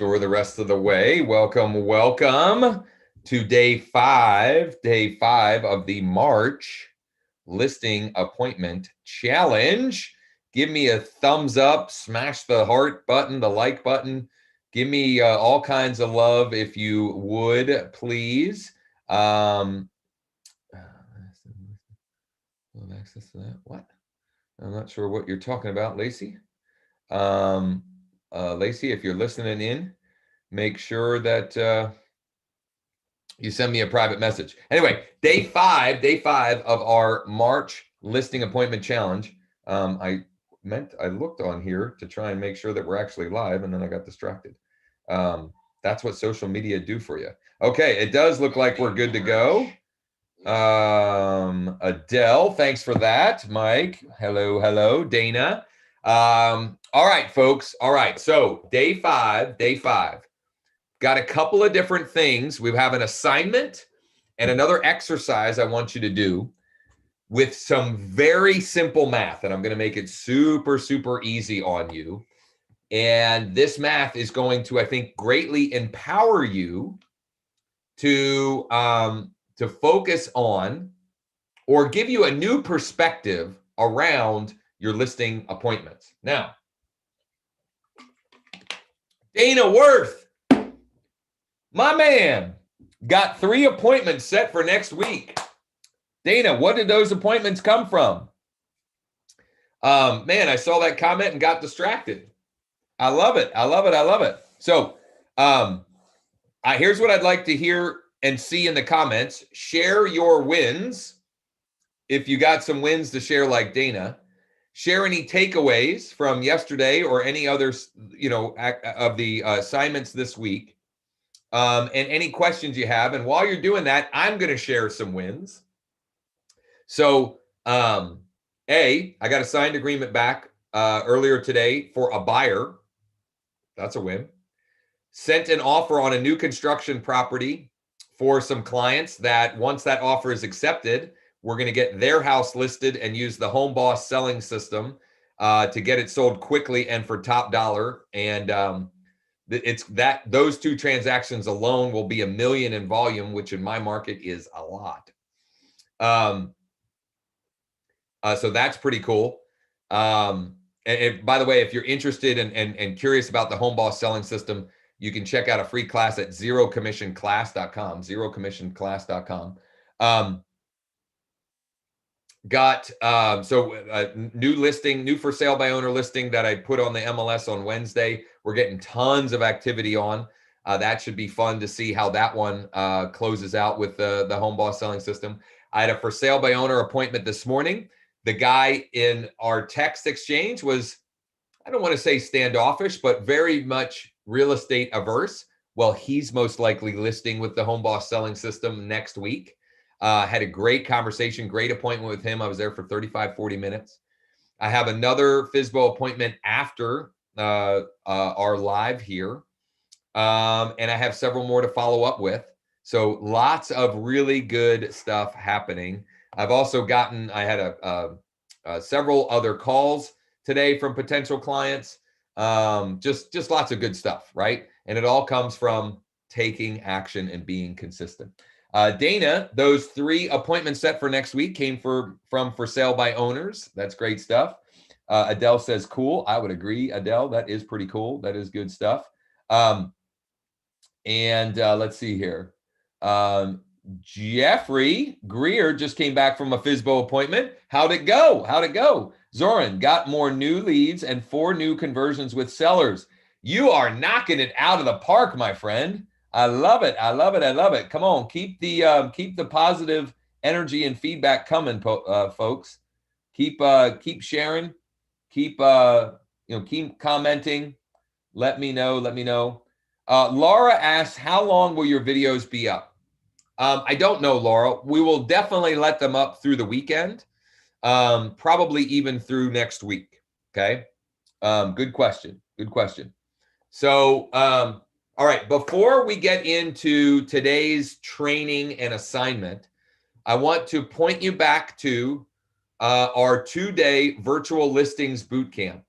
or the rest of the way. Welcome to day five of the March listing appointment challenge. Give me a thumbs up, smash the heart button, the like button. Give me all kinds of love if you would, please. Access to that. What? I'm not sure what you're talking about, Lacey. Lacey, if you're listening in, make sure that you send me a private message. Anyway, day five of our March listing appointment challenge. I looked on here to try and make sure that we're actually live, and then I got distracted. That's what social media do for you. Okay, it does look like we're good to go. Adele, thanks for that. Mike, hello. Dana. All right, folks. All right, so day five. Got a couple of different things. We have an assignment and another exercise I want you to do with some very simple math, and I'm going to make it super easy on you. And this math is going to, I think, greatly empower you to focus on or give you a new perspective around your listing appointments. Now, Dana Worth, my man, got 3 appointments set for next week. Dana, what did those appointments come from? Man, I saw that comment and got distracted. I love it. So here's what I'd like to hear and see in the comments. Share your wins. If you got some wins to share like Dana, share any takeaways from yesterday or any others, of the assignments this week, and any questions you have. And while you're doing that, I'm going to share some wins. So, I got a signed agreement back earlier today for a buyer. That's a win. Sent an offer on a new construction property for some clients that once that offer is accepted, we're going to get their house listed and use the Home Boss selling system to get it sold quickly and for top dollar. And it's that those 2 transactions alone will be $1 million in volume, which in my market is a lot. So that's pretty cool. And by the way, if you're interested and curious about the Home Boss selling system, you can check out a free class at zerocommissionclass.com, zerocommissionclass.com. New listing, new for sale by owner listing that I put on the MLS on Wednesday. We're getting tons of activity on. That should be fun to see how that one closes out with the Home Boss selling system. I had a for sale by owner appointment this morning. The guy in our text exchange was, I don't want to say standoffish, but very much real estate averse. Well, he's most likely listing with the Home Boss selling system next week. Had a great conversation, great appointment with him. I was there for 35, 40 minutes. I have another FSBO appointment after our live here. And I have several more to follow up with. So lots of really good stuff happening. I've also I had several other calls today from potential clients. Just lots of good stuff, right? And it all comes from taking action and being consistent. Dana, those 3 appointments set for next week came from for sale by owners. That's great stuff. Adele says, cool. I would agree, Adele. That is pretty cool. That is good stuff. Let's see here. Jeffrey Greer just came back from a FSBO appointment. How'd it go? Zoran got more new leads and 4 new conversions with sellers. You are knocking it out of the park, my friend. I love it. Come on, keep the positive energy and feedback coming, folks. Keep sharing. Keep commenting. Let me know. Laura asks, how long will your videos be up? I don't know, Laura. We will definitely let them up through the weekend, probably even through next week. Okay. Good question. So, all right, before we get into today's training and assignment, I want to point you back to our 2-day virtual listings bootcamp.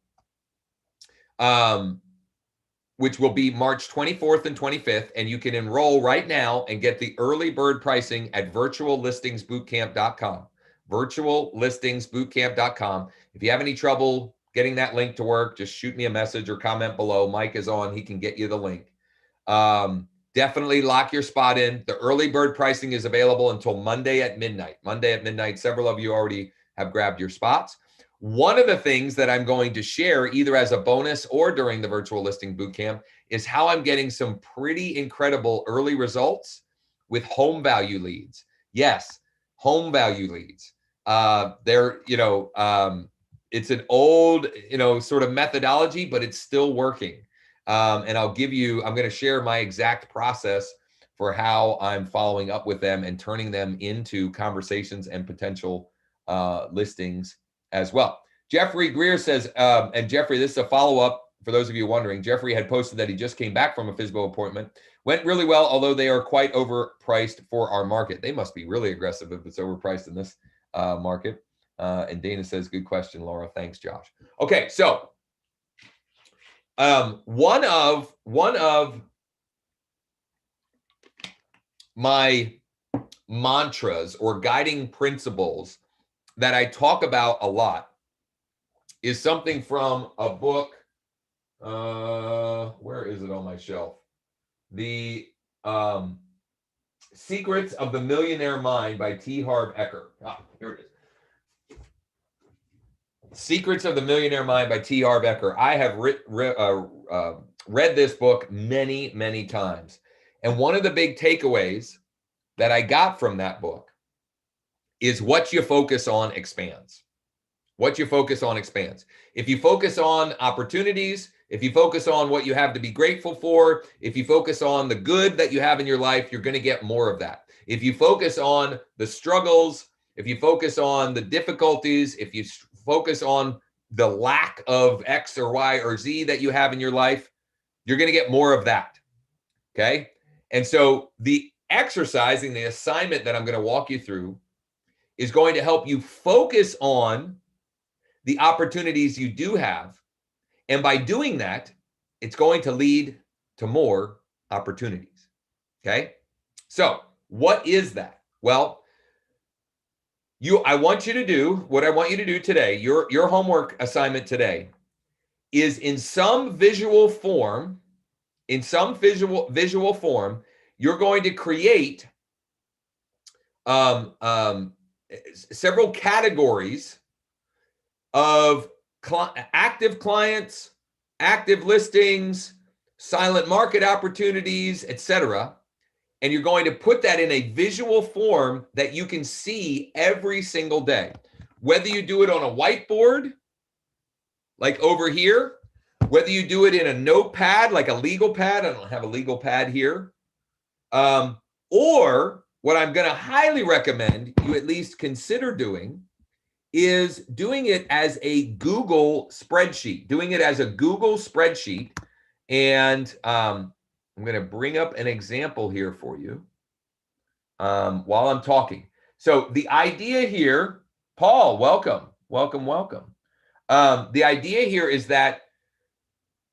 which will be March 24th and 25th. And you can enroll right now and get the early bird pricing at virtuallistingsbootcamp.com. Virtuallistingsbootcamp.com. If you have any trouble getting that link to work, just shoot me a message or comment below. Mike is on. He can get you the link. Definitely lock your spot in. The early bird pricing is available until Monday at midnight. Monday at midnight. Several of you already have grabbed your spots. One of the things that I'm going to share either as a bonus or during the virtual listing bootcamp is how I'm getting some pretty incredible early results with home value leads. Yes, home value leads. It's an old, sort of methodology, but it's still working. And I'm going to share my exact process for how I'm following up with them and turning them into conversations and potential listings as well. Jeffrey Greer says, and Jeffrey, this is a follow-up for those of you wondering. Jeffrey had posted that he just came back from a FSBO appointment. Went really well, although they are quite overpriced for our market. They must be really aggressive if it's overpriced in this market. And Dana says, good question, Laura. Thanks, Josh. Okay, so one of my mantras or guiding principles that I talk about a lot is something from a book. Where is it on my shelf? The Secrets of the Millionaire Mind by T. Harv Eker. Here it is. Secrets of the Millionaire Mind by T. Harv Eker. I have read this book many, many times. And one of the big takeaways that I got from that book is what you focus on expands. What you focus on expands. If you focus on opportunities, if you focus on what you have to be grateful for, if you focus on the good that you have in your life, you're going to get more of that. If you focus on the struggles, if you focus on the difficulties, if you focus on the lack of X or Y or Z that you have in your life, you're going to get more of that. Okay. And so the exercising, the assignment that I'm going to walk you through is going to help you focus on the opportunities you do have. And by doing that, it's going to lead to more opportunities. Okay. So what is that? Well, I want you to do what I want you to do today. Your homework assignment today is in some visual form, you're going to create several categories of active clients, active listings, silent market opportunities, etc. And you're going to put that in a visual form that you can see every single day. Whether you do it on a whiteboard, like over here, whether you do it in a notepad, like a legal pad, I don't have a legal pad here, or what I'm going to highly recommend you at least consider doing is doing it as a Google spreadsheet, And I'm going to bring up an example here for you while I'm talking. So the idea here, Paul, welcome. The idea here is that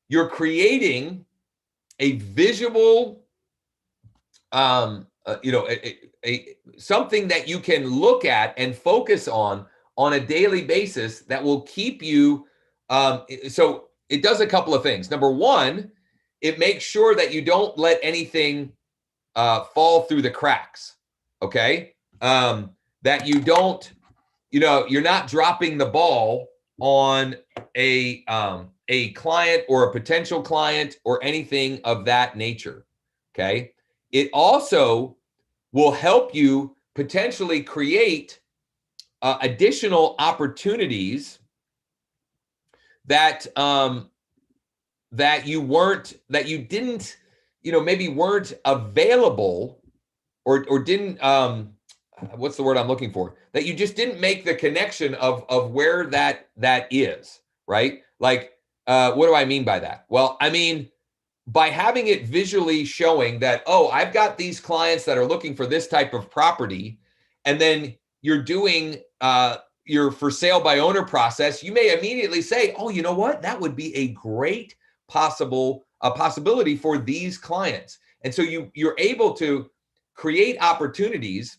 you're creating a visual, something that you can look at and focus on a daily basis that will keep you. So it does a couple of things. Number one, it makes sure that you don't let anything fall through the cracks. Okay. That you don't, you're not dropping the ball on a client or a potential client or anything of that nature. Okay. It also will help you potentially create additional opportunities that you didn't, maybe weren't available or didn't, what's the word I'm looking for? That you just didn't make the connection of where that is, right? Like, what do I mean by that? Well, I mean, by having it visually showing that, oh, I've got these clients that are looking for this type of property, and then you're doing your for sale by owner process, you may immediately say, oh, you know what? That would be a great possible a possibility for these clients. And so you're able to create opportunities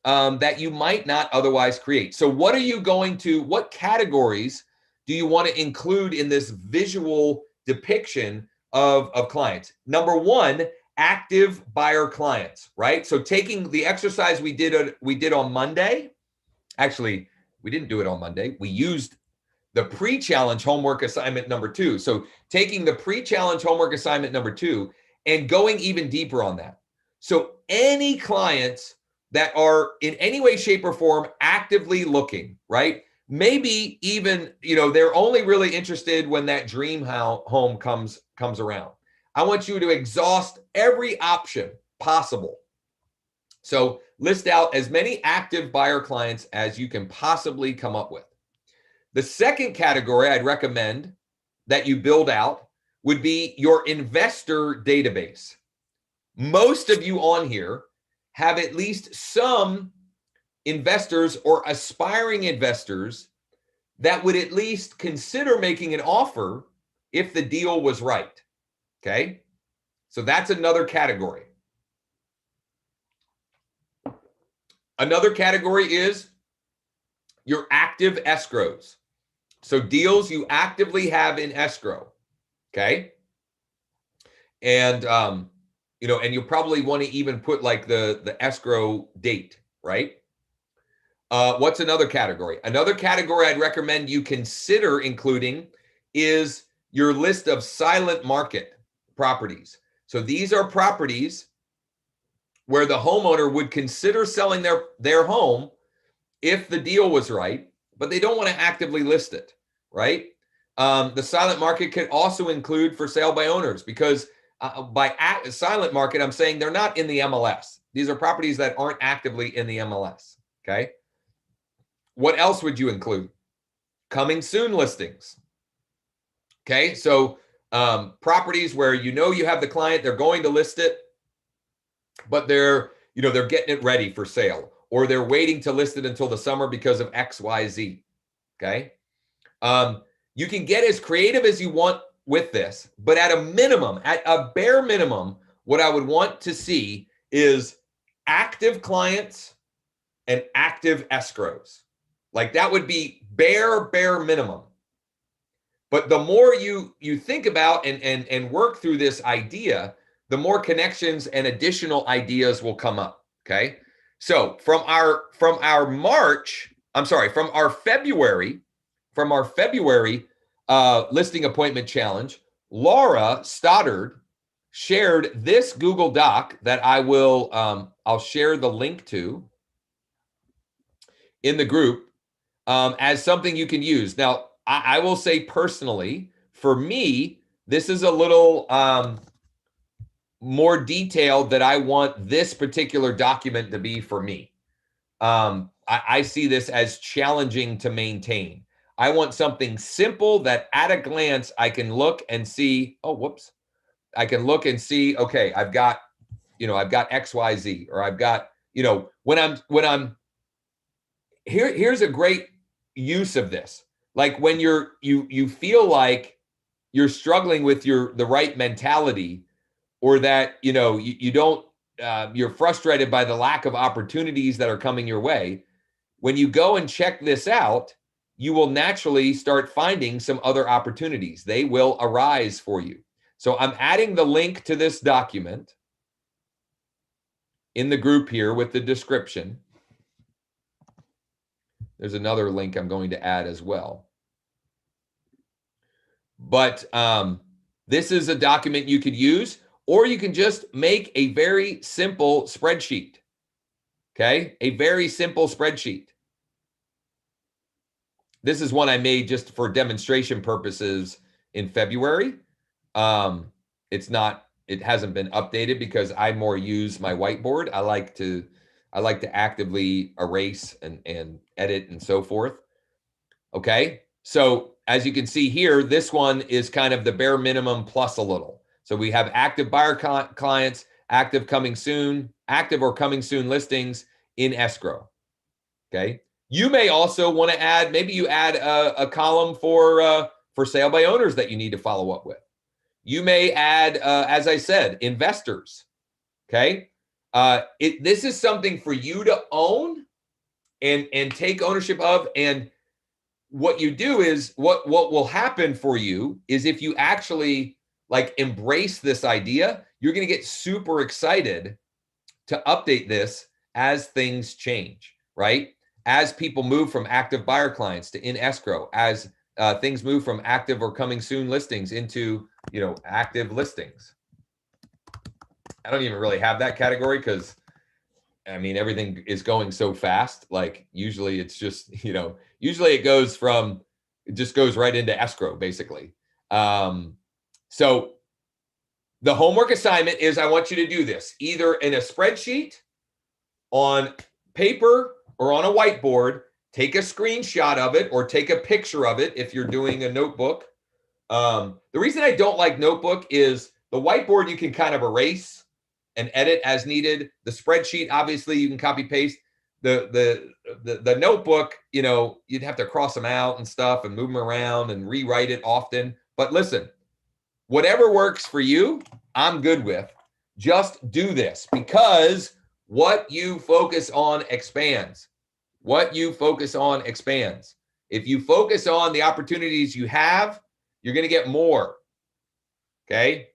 that you might not otherwise create. So what categories do you want to include in this visual depiction of clients? Number one, active buyer clients, right? So taking the exercise we did on Monday, actually, we didn't do it on Monday. We used the pre-challenge homework assignment number 2. So taking the pre-challenge homework assignment number 2 and going even deeper on that. So any clients that are in any way, shape, or form actively looking, right? Maybe even, they're only really interested when that dream home comes around. I want you to exhaust every option possible. So list out as many active buyer clients as you can possibly come up with. The second category I'd recommend that you build out would be your investor database. Most of you on here have at least some investors or aspiring investors that would at least consider making an offer if the deal was right. Okay? So that's another category. Another category is your active escrows. So deals you actively have in escrow. Okay? And and you probably want to even put like the escrow date, right? What's another category? Another category I'd recommend you consider including is your list of silent market properties. So these are properties where the homeowner would consider selling their home if the deal was right, but they don't want to actively list it, right? The silent market could also include for sale by owners, because by silent market, I'm saying they're not in the MLS. These are properties that aren't actively in the MLS, okay? What else would you include? Coming soon listings, okay? So properties where you have the client, they're going to list it, but they're getting it ready for sale, or they're waiting to list it until the summer because of X, Y, Z, okay? You can get as creative as you want with this, but at a bare minimum, what I would want to see is active clients and active escrows. Like that would be bare minimum. But the more you think about and work through this idea, the more connections and additional ideas will come up. Okay. So from our February listing appointment challenge, Laura Stoddard shared this Google Doc that I'll share the link to in the group as something you can use. Now, I will say personally, for me, this is a little more detailed that I want this particular document to be for me. I see this as challenging to maintain. I want something simple that at a glance I can look and see, I can look and see, okay, I've got X, Y, Z, or I've got, here's a great use of this. Like when you feel like you're struggling with the right mentality, or that, you don't, you're frustrated by the lack of opportunities that are coming your way. When you go and check this out, you will naturally start finding some other opportunities. They will arise for you. So I'm adding the link to this document in the group here with the description. There's another link I'm going to add as well. But this is a document you could use, or you can just make a very simple spreadsheet. Okay, a very simple spreadsheet. This is one I made just for demonstration purposes in February. It hasn't been updated because I more use my whiteboard. I like to actively erase and edit and so forth. Okay, so as you can see here, this one is kind of the bare minimum plus a little. So we have active buyer clients, active coming soon, active or coming soon listings in escrow. Okay. You may also want to maybe you add a column for sale by owners that you need to follow up with. You may add, as I said, investors. Okay. This is something for you to own and take ownership of. And what you do is what will happen for you is if you actually like embrace this idea, you're going to get super excited to update this as things change, right? As people move from active buyer clients to in escrow, as things move from active or coming soon listings into, active listings. I don't even really have that category because everything is going so fast. Like usually it's just, usually it just goes right into escrow basically. So the homework assignment is I want you to do this either in a spreadsheet, on paper, or on a whiteboard. Take a screenshot of it or take a picture of it if you're doing a notebook. The reason I don't like notebook is the whiteboard you can kind of erase and edit as needed. The spreadsheet, obviously, you can copy paste. The notebook, you'd have to cross them out and stuff and move them around and rewrite it often. But listen, whatever works for you, I'm good with. Just do this because what you focus on expands. What you focus on expands. If you focus on the opportunities you have, you're going to get more. Okay?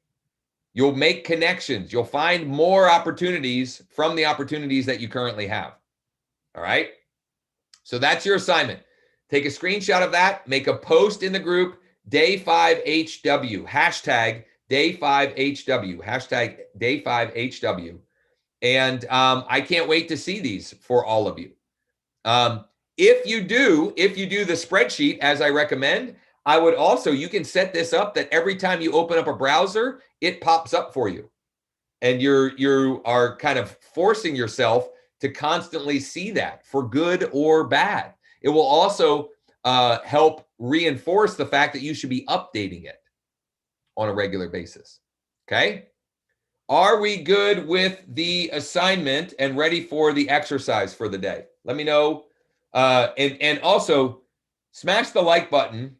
You'll make connections. You'll find more opportunities from the opportunities that you currently have. All right? So that's your assignment. Take a screenshot of that. Make a post in the group, Day5HW, hashtag Day5HW, hashtag Day5HW. And I can't wait to see these for all of you. If you do the spreadsheet as I recommend, I would also, you can set this up that every time you open up a browser, it pops up for you. And you are kind of forcing yourself to constantly see that for good or bad. It will also help reinforce the fact that you should be updating it on a regular basis. Okay? Are we good with the assignment and ready for the exercise for the day? Let me know. And also smash the like button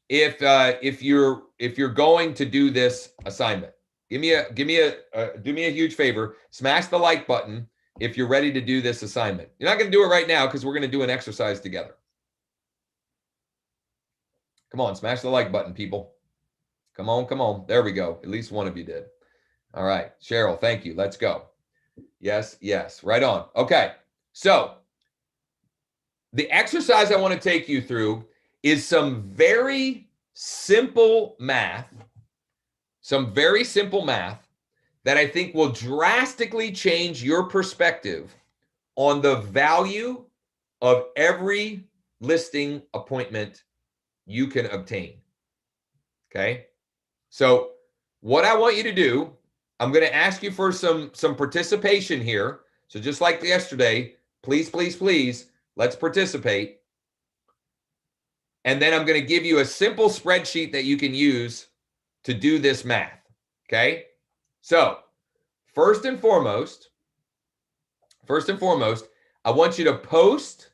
if you're going to do this assignment. Do me a huge favor. Smash the like button if you're ready to do this assignment. You're not going to do it right now because we're going to do an exercise together. Come on, smash the like button, people. Come on. There we go. At least one of you did. All right, Cheryl, thank you. Let's go. Yes, right on. Okay, so the exercise I want to take you through is some very simple math, that I think will drastically change your perspective on the value of every listing appointment you can obtain. Okay, so what I want you to do, I'm going to ask you for some participation here. So just like yesterday, please, let's participate. And then I'm going to give you a simple spreadsheet that you can use to do this math. Okay? So first and foremost, I want you to post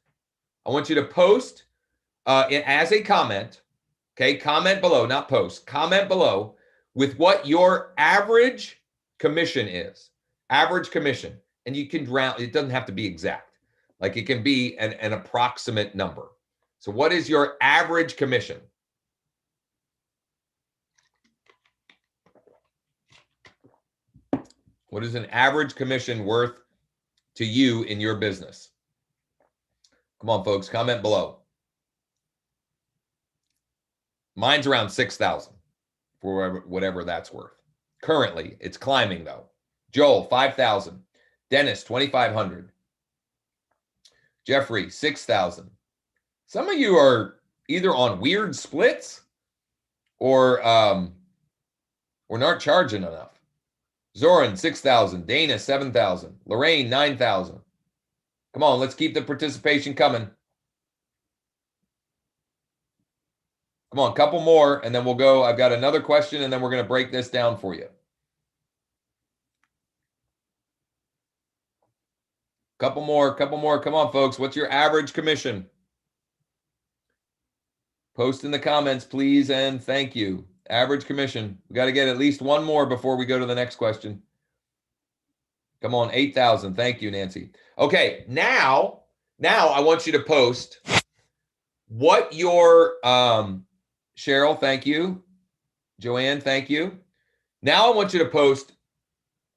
as a comment. Okay? Comment below, not post. Comment below with what your average commission is. Average commission. And you can round, it doesn't have to be exact. Like it can be an approximate number. So what is your average commission? What is an average commission worth to you in your business? Come on, folks, comment below. Mine's around 6,000 for whatever that's worth. Currently, it's climbing though. Joel, 5,000. Dennis, 2,500. Jeffrey, 6,000. Some of you are either on weird splits or not charging enough. Zoran, 6,000. Dana, 7,000. Lorraine, 9,000. Come on, let's keep the participation coming. Come on, a couple more, and then we'll go. I've got another question, and then we're going to break this down for you. Couple more. Come on, folks. What's your average commission? Post in the comments, please, and thank you. Average commission. We got to get at least one more before we go to the next question. Come on, 8,000. Thank you, Nancy. Okay, now I want you to post what your, Cheryl, thank you. Joanne, thank you. Now I want you to post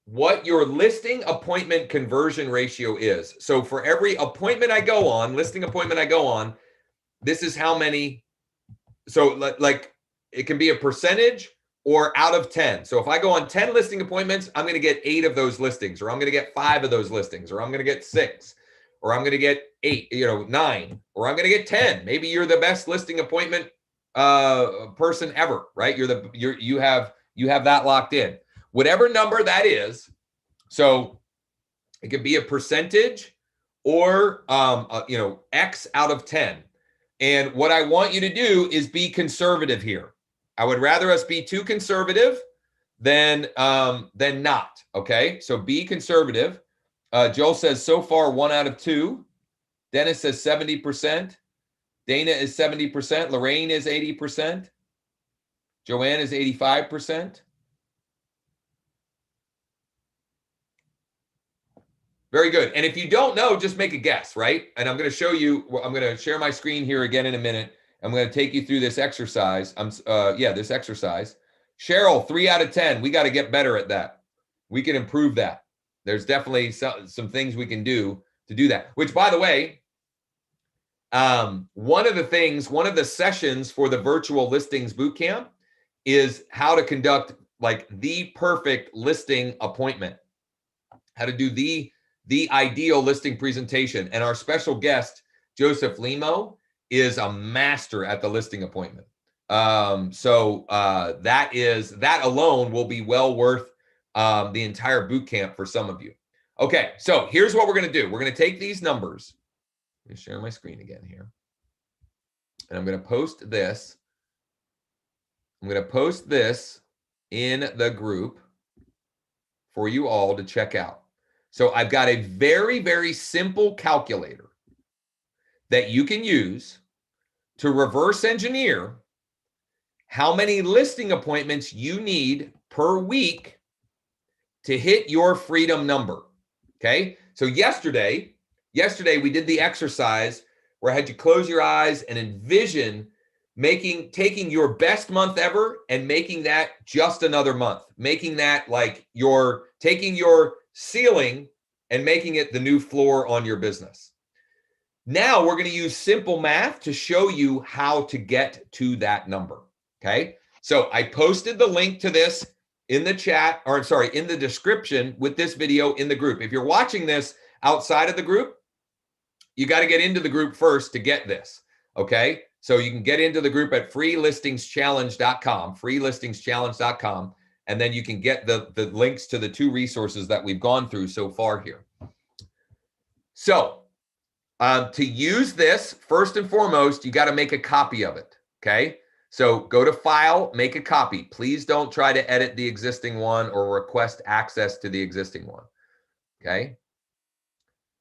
what your listing appointment conversion ratio is. So for every appointment I go on, listing appointment I go on, this is how many. So like it can be a percentage or out of 10. So if I go on 10 listing appointments, I'm going to get 8 of those listings, or I'm going to get 5 of those listings, or I'm going to get 6, or I'm going to get 8, 9, or I'm going to get 10. Maybe you're the best listing appointment person ever, right? You have that locked in. Whatever number that is. So it could be a percentage or X out of 10. And what I want you to do is be conservative here. I would rather us be too conservative than not. Okay, so be conservative. Joel says so far 1 out of 2. Dennis says 70%. Dana is 70%. Lorraine is 80%. Joanne is 85%. Very good. And if you don't know, just make a guess, right? And I'm going to show you, I'm going to share my screen here again in a minute. I'm going to take you through this exercise. This exercise. Cheryl, 3 out of 10. We got to get better at that. We can improve that. There's definitely some things we can do to do that, which, by the way, one of the sessions for the virtual listings bootcamp is how to conduct like the perfect listing appointment, how to do the ideal listing presentation. And our special guest, Joseph Limo, is a master at the listing appointment. That alone will be well worth the entire boot camp for some of you. Okay, so here's what we're going to do. We're going to take these numbers. Let me share my screen again here. And I'm going to post this. I'm going to post this in the group for you all to check out. So I've got a very, very simple calculator that you can use to reverse engineer how many listing appointments you need per week to hit your freedom number. Okay. So yesterday we did the exercise where I had you close your eyes and envision taking your best month ever and making that just another month, making that like taking your ceiling and making it the new floor on your business. Now we're going to use simple math to show you how to get to that number. Okay. So I posted the link to this in the chat, in the description with this video in the group. If you're watching this outside of the group, you got to get into the group first to get this. Okay. So you can get into the group at freelistingschallenge.com, and then you can get the links to the 2 resources that we've gone through so far here. So to use this, first and foremost, you got to make a copy of it. Okay. So go to File, make a copy. Please don't try to edit the existing one or request access to the existing one. Okay.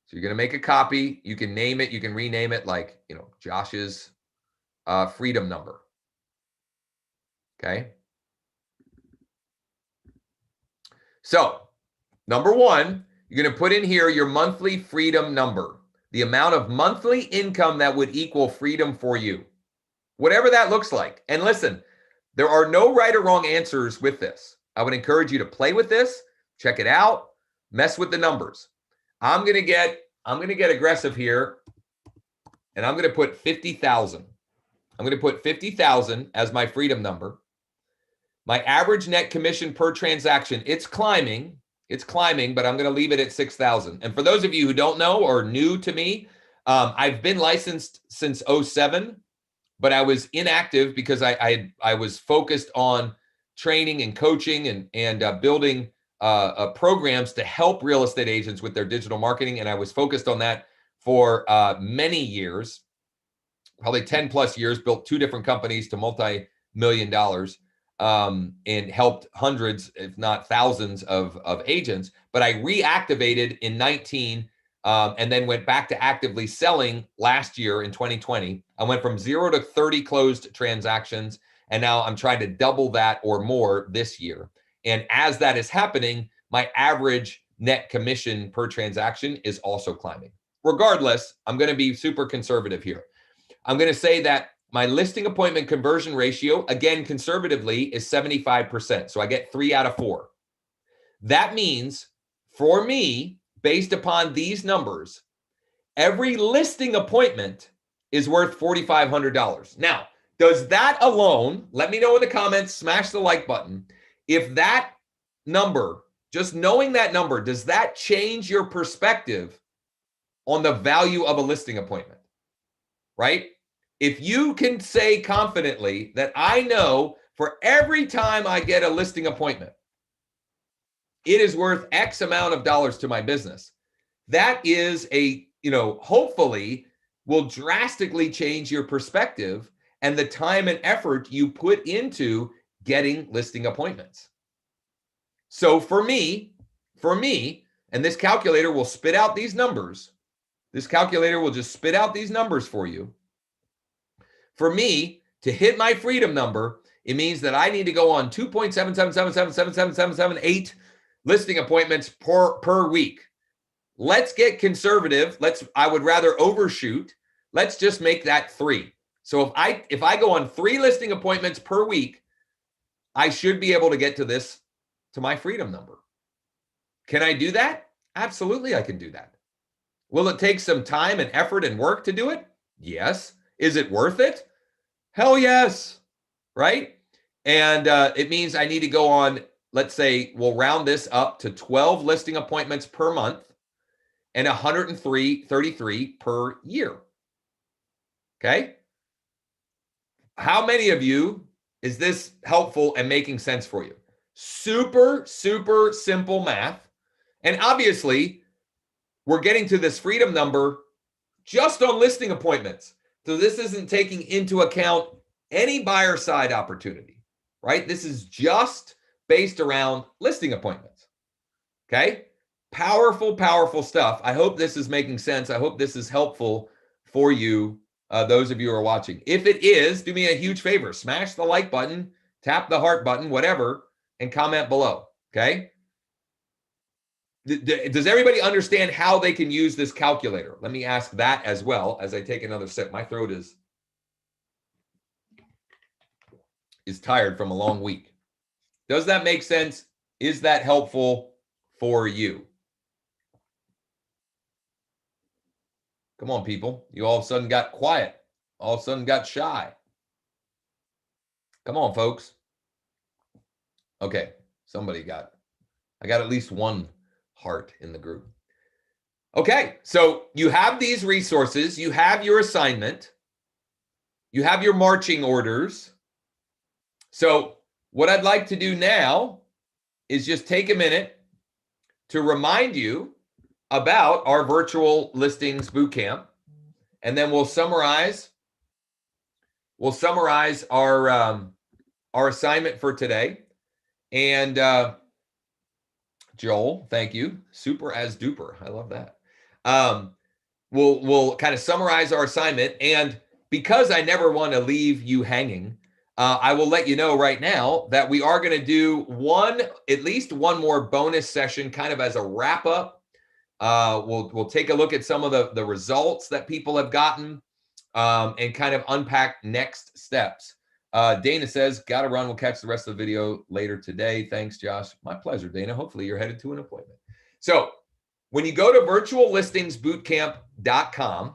So you're going to make a copy. You can name it. You can rename it like, Josh's freedom number. Okay. So number 1, you're going to put in here your monthly freedom number, the amount of monthly income that would equal freedom for you, whatever that looks like. And listen, there are no right or wrong answers with this. I would encourage you to play with this, check it out, mess with the numbers. I'm going to get aggressive here, and I'm going to put 50,000. I'm going to put 50,000 as my freedom number. My average net commission per transaction, it's climbing, but I'm going to leave it at 6,000. And for those of you who don't know or new to me, I've been licensed since 2007, but I was inactive because I was focused on training and coaching and building programs to help real estate agents with their digital marketing. And I was focused on that for many years, probably 10 plus years, built 2 different companies to multi-million dollars. And helped hundreds, if not thousands of agents. But I reactivated in 19 and then went back to actively selling last year in 2020. I went from 0 to 30 closed transactions. And now I'm trying to double that or more this year. And as that is happening, my average net commission per transaction is also climbing. Regardless, I'm going to be super conservative here. I'm going to say that my listing appointment conversion ratio, again, conservatively, is 75%. So I get 3 out of 4. That means for me, based upon these numbers, every listing appointment is worth $4,500. Now, does that alone, let me know in the comments, smash the like button. If that number, just knowing that number, does that change your perspective on the value of a listing appointment, right? If you can say confidently that I know for every time I get a listing appointment, it is worth X amount of dollars to my business, that is hopefully will drastically change your perspective and the time and effort you put into getting listing appointments. So for me, and this calculator will spit out these numbers. This calculator will just spit out these numbers for you. For me to hit my freedom number, it means that I need to go on 2.777777778 listing appointments per week. Let's get conservative. I would rather overshoot. Let's just make that 3. So if I go on 3 listing appointments per week, I should be able to get to my freedom number. Can I do that? Absolutely, I can do that. Will it take some time and effort and work to do it? Yes. Is it worth it? Hell yes. Right? And it means I need to go on, let's say, we'll round this up to 12 listing appointments per month and 133 per year. Okay? How many of you is this helpful and making sense for you? Super, super simple math. And obviously, we're getting to this freedom number just on listing appointments. So this isn't taking into account any buyer side opportunity, right? This is just based around listing appointments. Okay? Powerful, powerful stuff. I hope this is making sense. I hope this is helpful for you, those of you who are watching. If it is, do me a huge favor. Smash the like button, tap the heart button, whatever, and comment below. Okay? Does everybody understand how they can use this calculator? Let me ask that as well as I take another sip. My throat is tired from a long week. Does that make sense? Is that helpful for you? Come on, people. You all of a sudden got quiet. All of a sudden got shy. Come on, folks. Okay, I got at least one heart in the group. Okay, so you have these resources, you have your assignment, you have your marching orders. So what I'd like to do now is just take a minute to remind you about our virtual listings bootcamp, and then we'll summarize our assignment for today. And Joel, thank you. Super as duper. I love that. We'll kind of summarize our assignment. And because I never want to leave you hanging, I will let you know right now that we are going to do at least one more bonus session kind of as a wrap up. We'll take a look at some of the results that people have gotten and kind of unpack next steps. Dana says, gotta run. We'll catch the rest of the video later today. Thanks, Josh. My pleasure, Dana. Hopefully you're headed to an appointment. So when you go to virtuallistingsbootcamp.com,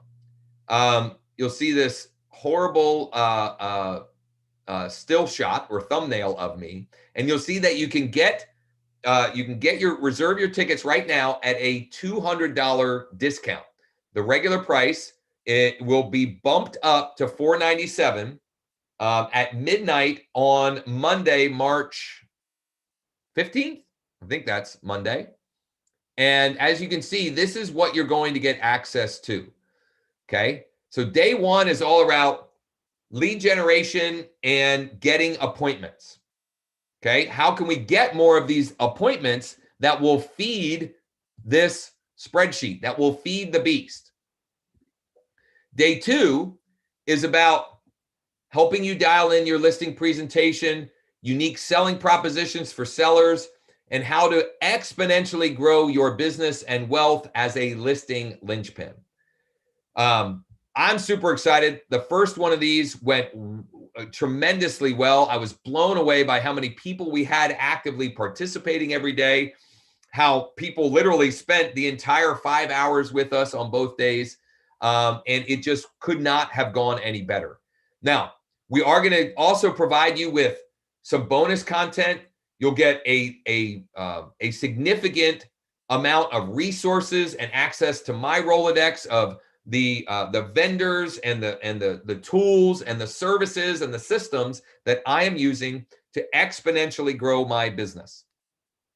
you'll see this horrible still shot or thumbnail of me. And you'll see that you can reserve your tickets right now at a $200 discount. The regular price, it will be bumped up to $497 at midnight on Monday, March 15th. I think that's Monday. And as you can see, this is what you're going to get access to. Okay. So day one is all about lead generation and getting appointments. Okay. How can we get more of these appointments that will feed this spreadsheet, that will feed the beast? Day two is about helping you dial in your listing presentation, unique selling propositions for sellers, and how to exponentially grow your business and wealth as a listing linchpin. I'm super excited. The first one of these went tremendously well. I was blown away by how many people we had actively participating every day, how people literally spent the entire 5 hours with us on both days. And it just could not have gone any better. Now, we are going to also provide you with some bonus content. You'll get a significant amount of resources and access to my Rolodex of the vendors and the tools and the services and the systems that I am using to exponentially grow my business.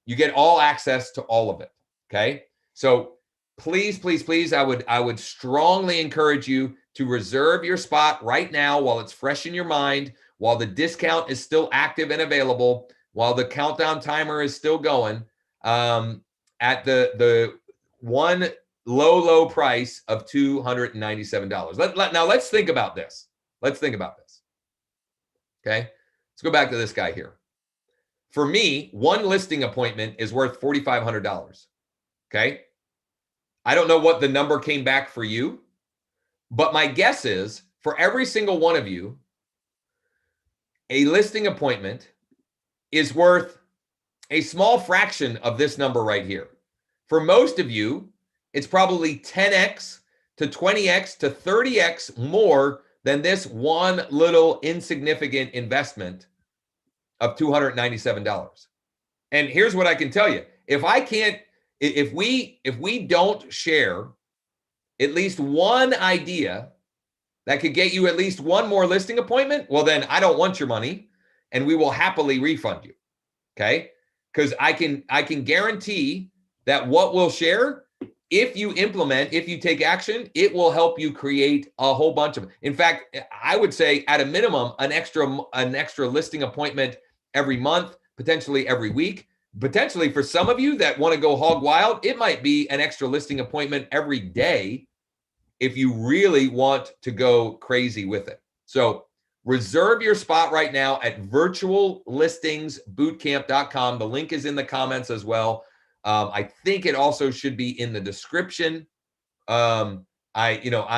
You get all access to all of it. Okay. So please, please, please, I would strongly encourage you to reserve your spot right now while it's fresh in your mind, while the discount is still active and available, while the countdown timer is still going, at the one low price of $297. Now let's think about this. Let's think about this. Okay. Let's go back to this guy here. For me, one listing appointment is worth $4,500. Okay. I don't know what the number came back for you, but my guess is for every single one of you, a listing appointment is worth a small fraction of this number right here. For most of you, it's probably 10x to 20x to 30x more than this one little insignificant investment of $297. And here's what I can tell you. If we don't share at least one idea that could get you at least one more listing appointment, well, then I don't want your money and we will happily refund you. Okay. Because I can guarantee that what we'll share, if you implement, if you take action, it will help you create a whole bunch of. In fact, I would say at a minimum, an extra listing appointment every month, potentially every week. Potentially for some of you that want to go hog wild, it might be an extra listing appointment every day if you really want to go crazy with it. So reserve your spot right now at virtuallistingsbootcamp.com. The link is in the comments as well. I think it also should be in the description. I'm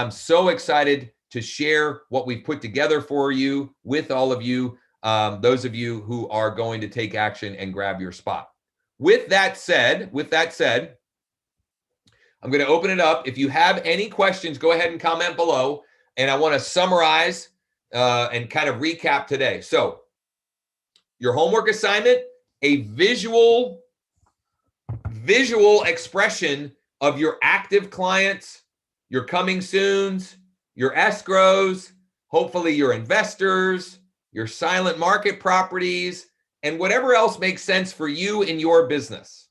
so excited to share what we've put together for you with all of you, those of you who are going to take action and grab your spot. With that said, I'm going to open it up. If you have any questions, go ahead and comment below. And I want to summarize and kind of recap today. So your homework assignment, a visual expression of your active clients, your coming soons, your escrows, hopefully your investors, your silent market properties, and whatever else makes sense for you in your business.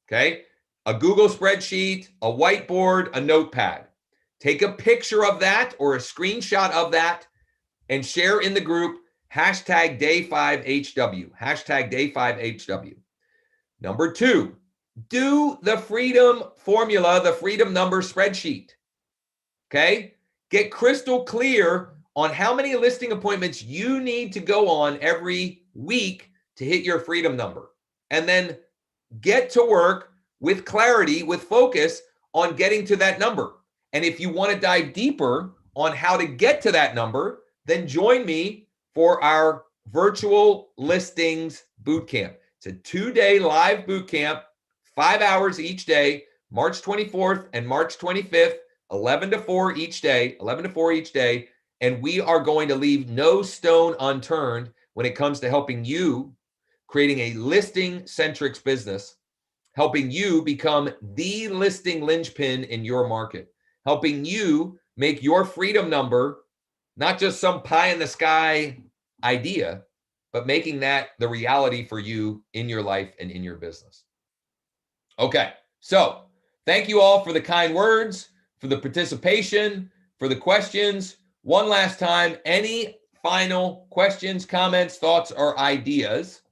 Okay? A Google spreadsheet, a whiteboard, a notepad. Take a picture of that or a screenshot of that and share in the group #day5HW, #day5HW. Number 2, do the freedom formula, the freedom number spreadsheet. Okay? Get crystal clear on how many listing appointments you need to go on every week to hit your freedom number. And then get to work with clarity, with focus on getting to that number. And if you want to dive deeper on how to get to that number, then join me for our virtual listings bootcamp. It's a 2-day live bootcamp, 5 hours each day, March 24th and March 25th, 11 to 4 each day, And we are going to leave no stone unturned when it comes to helping you creating a listing-centric business, helping you become the listing linchpin in your market, helping you make your freedom number not just some pie-in-the-sky idea, but making that the reality for you in your life and in your business. Okay, so thank you all for the kind words, for the participation, for the questions. One last time, any final questions, comments, thoughts, or ideas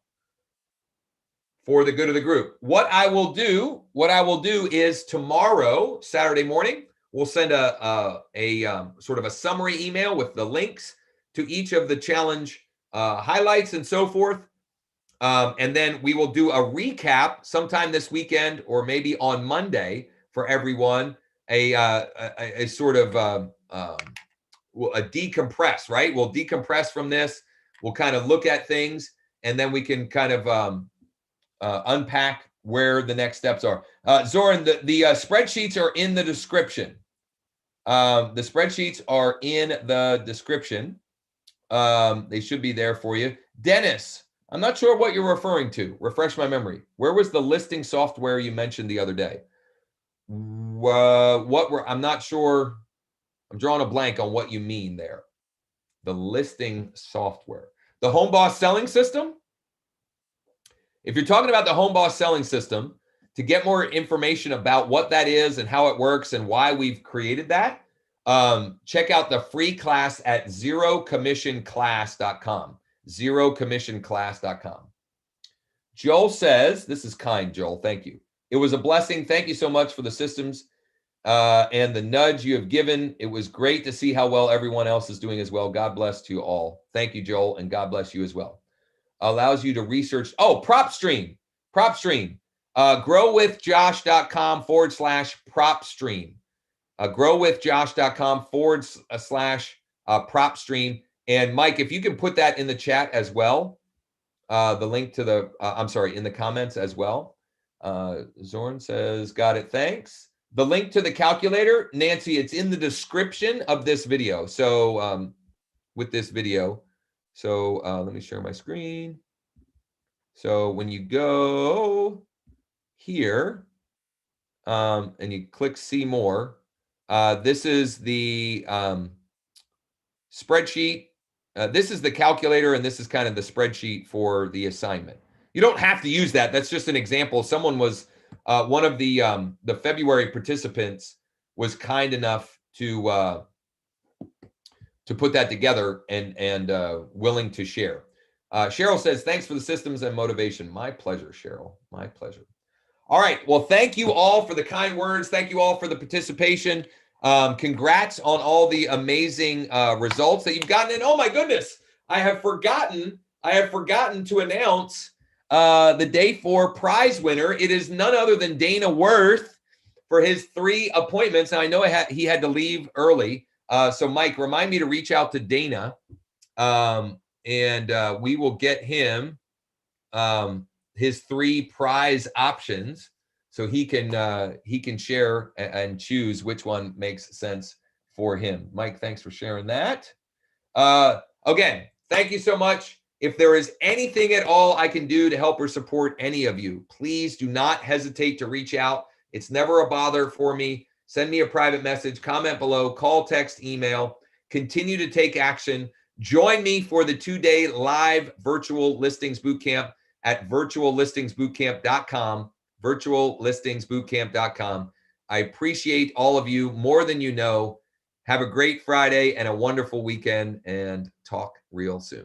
for the good of the group? What I will do is tomorrow, Saturday morning, we'll send a sort of a summary email with the links to each of the challenge highlights and so forth. And then we will do a recap sometime this weekend or maybe on Monday for everyone, a sort of a decompress, right? We'll decompress from this. We'll kind of look at things, and then we can kind of unpack where the next steps are. Zoran, the spreadsheets are in the description. The spreadsheets are in the description. They should be there for you. Dennis, I'm not sure what you're referring to. Refresh my memory. Where was the listing software you mentioned the other day? I'm not sure. I'm drawing a blank on what you mean there. The listing software. The Home Boss selling system? If you're talking about the Home Boss selling system, to get more information about what that is and how it works and why we've created that, check out the free class at zerocommissionclass.com. Zerocommissionclass.com. Joel says, this is kind, Joel. Thank you. It was a blessing. Thank you so much for the systems and the nudge you have given. It was great to see how well everyone else is doing as well. God bless to you all. Thank you, Joel, and God bless you as well. Allows you to research. Oh, PropStream. Growwithjosh.com/PropStream. Growwithjosh.com/PropStream. And Mike, if you can put that in the chat as well, the link to the, in the comments as well. Zorn says, got it, thanks. The link to the calculator, Nancy, it's in the description of this video. So with this video. So let me share my screen. So when you go here and you click see more, this is the spreadsheet. This is the calculator, and this is kind of the spreadsheet for the assignment. You don't have to use that. That's just an example. Someone was, one of the February participants was kind enough to put that together and willing to share. Cheryl says, thanks for the systems and motivation. My pleasure, Cheryl. My pleasure. All right. Well, thank you all for the kind words. Thank you all for the participation. Congrats on all the amazing results that you've gotten. And oh my goodness, I have forgotten to announce the day 4 prize winner. It is none other than Dana Worth for his 3 appointments. Now I know he had to leave early. So Mike, remind me to reach out to Dana, and we will get him his 3 prize options, so he can share and choose which one makes sense for him. Mike, thanks for sharing that. Again, thank you so much. If there is anything at all I can do to help or support any of you, please do not hesitate to reach out. It's never a bother for me. Send me a private message, comment below, call, text, email. Continue to take action. Join me for the 2-day live virtual listings bootcamp at virtuallistingsbootcamp.com, virtuallistingsbootcamp.com. I appreciate all of you more than you know. Have a great Friday and a wonderful weekend, and talk real soon.